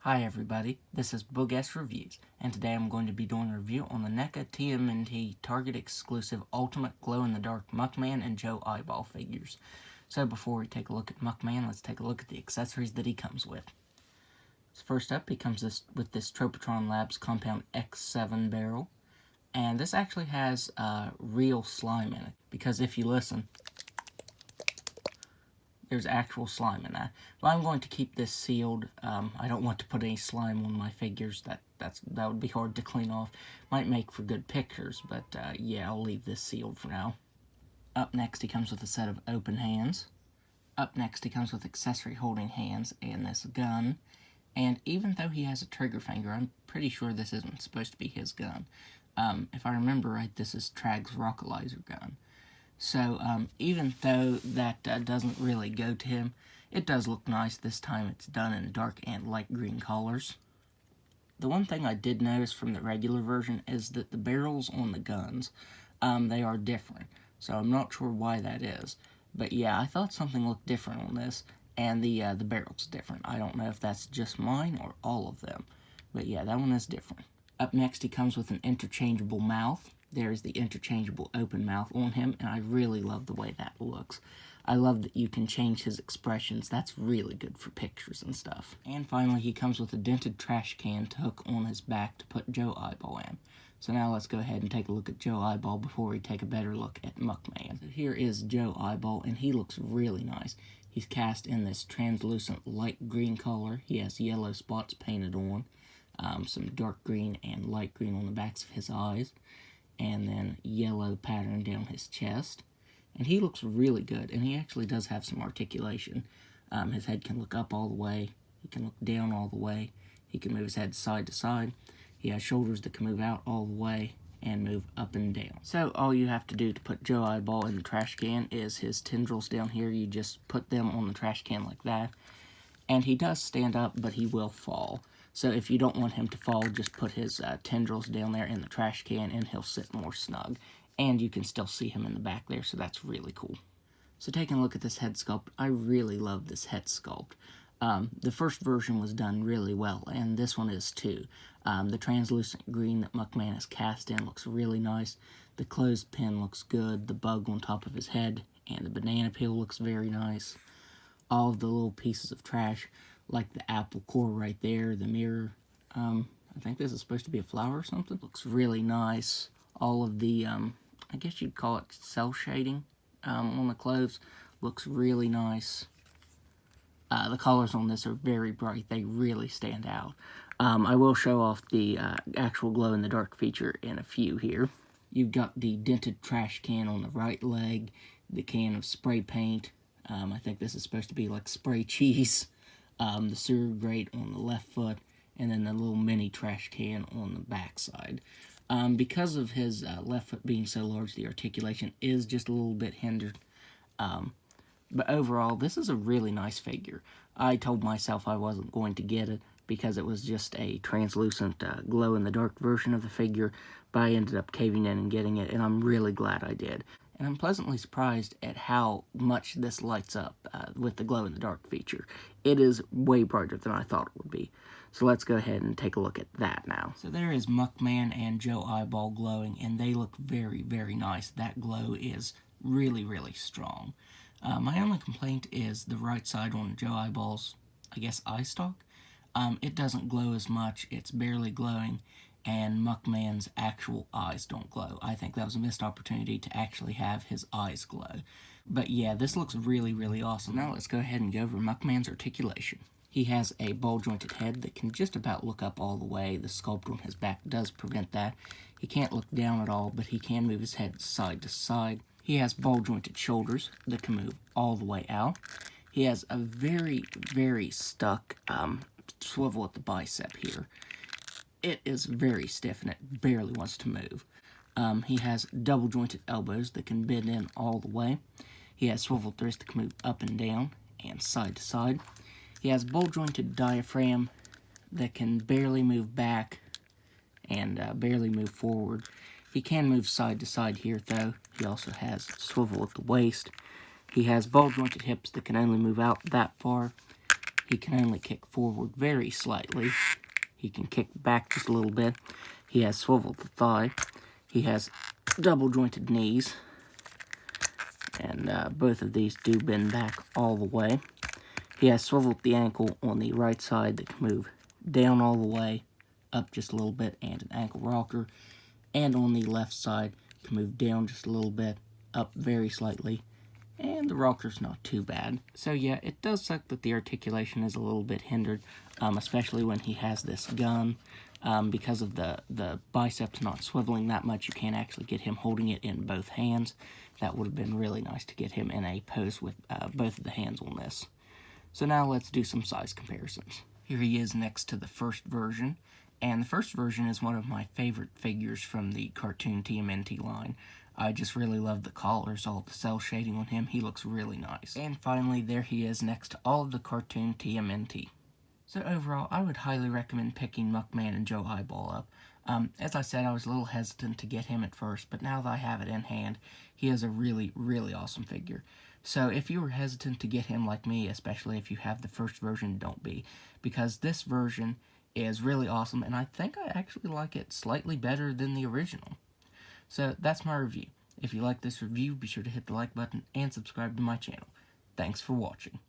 Hi everybody, this is Boogess Reviews, and today I'm going to be doing a review on the NECA TMNT Target exclusive Ultimate Glow-in-the-Dark Muckman and Joe Eyeball figures. So before we take a look at Muckman, let's take a look at the accessories that he comes with. So first up, he comes with this Tropotron Labs Compound X7 barrel, and this actually has real slime in it, because if you listen, there's actual slime in that. But I'm going to keep this sealed. I don't want to put any slime on my figures. That would be hard to clean off. Might make for good pictures, but yeah, I'll leave this sealed for now. Up next, he comes with a set of open hands. Up next, he comes with accessory holding hands and this gun. And even though he has a trigger finger, I'm pretty sure this isn't supposed to be his gun. If I remember right, this is Trag's Rockalizer Gun. So, even though that doesn't really go to him, it does look nice. This time it's done in dark and light green colors. The one thing I did notice from the regular version is that the barrels on the guns, they are different. So I'm not sure why that is. But yeah, I thought something looked different on this, and the barrel's different. I don't know if that's just mine or all of them. But yeah, that one is different. Up next, he comes with an interchangeable mouth. There's the interchangeable open mouth on him, and I really love the way that looks. I love that you can change his expressions. That's really good for pictures and stuff. And finally, he comes with a dented trash can to hook on his back to put Joe Eyeball in. So now let's go ahead and take a look at Joe Eyeball before we take a better look at Muckman. So here is Joe Eyeball, and he looks really nice. He's cast in this translucent light green color. He has yellow spots painted on, some dark green and light green on the backs of his eyes, and then yellow pattern down his chest. And he looks really good, and he actually does have some articulation. His head can look up all the way, he can look down all the way, he can move his head side to side, he has shoulders that can move out all the way and move up and down. So all you have to do to put Joe Eyeball in the trash can is his tendrils down here. You just put them on the trash can like that, and he does stand up, but he will fall. So if you don't want him to fall, just put his tendrils down there in the trash can and he'll sit more snug. And you can still see him in the back there, so that's really cool. So taking a look at this head sculpt, I really love this head sculpt. The first version was done really well, and this one is too. The translucent green that Muckman is cast in looks really nice. The clothespin looks good. The bug on top of his head and the banana peel looks very nice. All of the little pieces of trash, like the apple core right there, the mirror, I think this is supposed to be a flower or something. Looks really nice. All of the, I guess you'd call it cell shading on the clothes looks really nice. The colors on this are very bright. They really stand out. I will show off the actual glow-in-the-dark feature in a few here. You've got the dented trash can on the right leg, the can of spray paint. I think this is supposed to be like spray cheese. The sewer grate on the left foot, and then the little mini trash can on the back side. Because of his left foot being so large, the articulation is just a little bit hindered. But overall, this is a really nice figure. I told myself I wasn't going to get it because it was just a translucent glow-in-the-dark version of the figure, but I ended up caving in and getting it, and I'm really glad I did. And I'm pleasantly surprised at how much this lights up with the glow-in-the-dark feature. It is way brighter than I thought it would be. So let's go ahead and take a look at that now. So there is Muckman and Joe Eyeball glowing, and they look very, very nice. That glow is really, really strong. My only complaint is the right side on Joe Eyeball's, I guess, eye stalk. It doesn't glow as much. It's barely glowing. And Muckman's actual eyes don't glow. I think that was a missed opportunity to actually have his eyes glow. But yeah, this looks really, really awesome. Now let's go ahead and go over Muckman's articulation. He has a ball-jointed head that can just about look up all the way. The sculpt on his back does prevent that. He can't look down at all, but he can move his head side to side. He has ball-jointed shoulders that can move all the way out. He has a very, very stuck swivel at the bicep here. It is very stiff and it barely wants to move. He has double jointed elbows that can bend in all the way. He has swivel wrists that can move up and down and side to side. He has bowl jointed diaphragm that can barely move back and barely move forward. He can move side to side here though. He also has swivel at the waist. He has bowl jointed hips that can only move out that far. He can only kick forward very slightly. He can kick back just a little bit. He has swiveled the thigh. He has double jointed knees. And both of these do bend back all the way. He has swiveled the ankle on the right side that can move down all the way, up just a little bit, and an ankle rocker. And on the left side, can move down just a little bit, up very slightly, and the rocker's not too bad. So yeah, it does suck that the articulation is a little bit hindered, especially when he has this gun. Because of the biceps not swiveling that much, you can't actually get him holding it in both hands. That would have been really nice to get him in a pose with both of the hands on this. So now let's do some size comparisons. Here he is next to the first version, and the first version is one of my favorite figures from the cartoon TMNT line. I just really love the collars, all the cell shading on him. He looks really nice. And finally, there he is next to all of the cartoon TMNT. So overall, I would highly recommend picking Muckman and Joe Eyeball up. As I said, I was a little hesitant to get him at first, but now that I have it in hand, he is a really, really awesome figure. So if you were hesitant to get him like me, especially if you have the first version, don't be. Because this version is really awesome, and I think I actually like it slightly better than the original. So that's my review. If you like this review, be sure to hit the like button and subscribe to my channel. Thanks for watching.